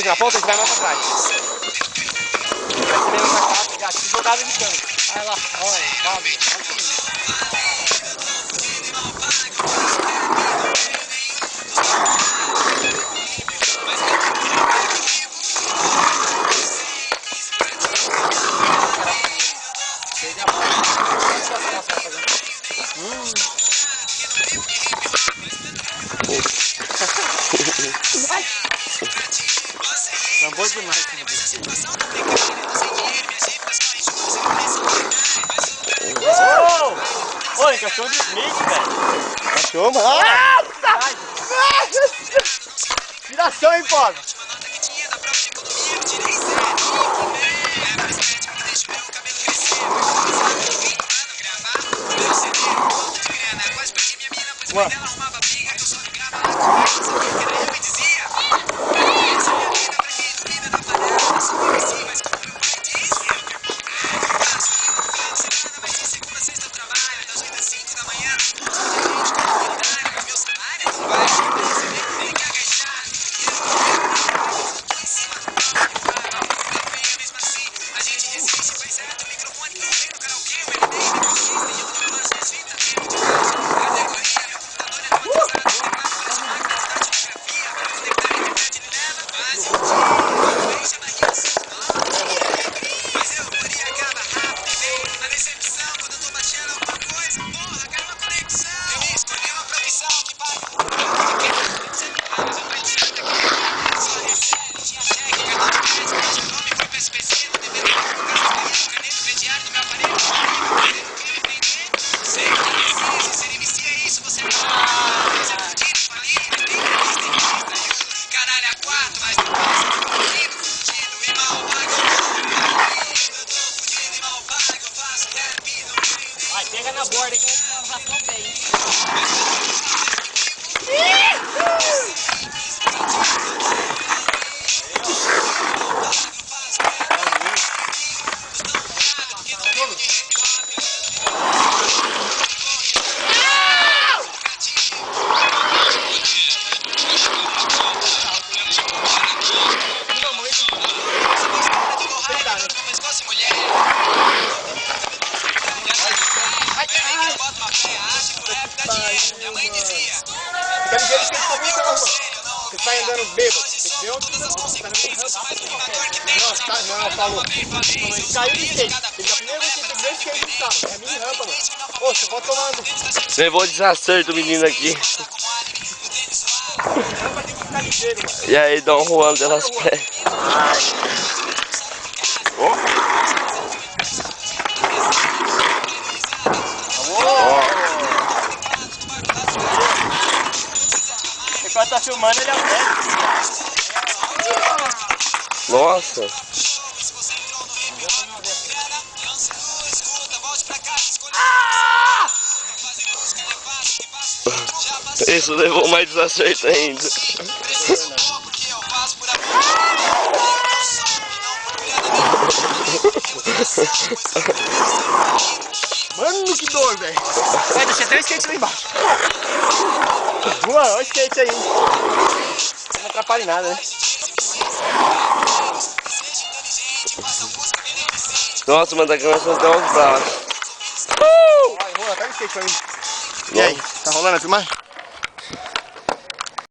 muito na ponta, a gente vai mais pra trás. Vai ser meio mais rápido, já. Se jogar no canto. Vai lá, olha, Fábio. É bom demais. Oi, cachorro de Smith, velho. Cachorro, mano. Nossa! Tiração, hein, Paulo? Mano. Pega na borda que eu vou raspar o pé, hein? Minha mãe dizia. Fica ligeiro que ele tá bem calmo. Você tá andando bêbado. Você vê onde você tá não, falou. Ele caiu do skate. Ele a primeira vez que ele pegou skate no carro. É mini rampa, mano. Ô, você pode tomar no... Levou o desacerto o menino aqui. Rampa tem que ficar ligeiro, mano. E aí, Dom Juan delas pés. Enquanto tá filmando, ele é o médico. Nossa. Isso levou mais desacerto ainda. Mano, que dor, velho. Vai, deixa até o skate lá embaixo. Juan, olha o skate aí. Não atrapalha em nada, né? Nossa, mano, tá começando até os braços. Vai, Juan, pega o skate pra mim. E aí, tá rolando a filmagem?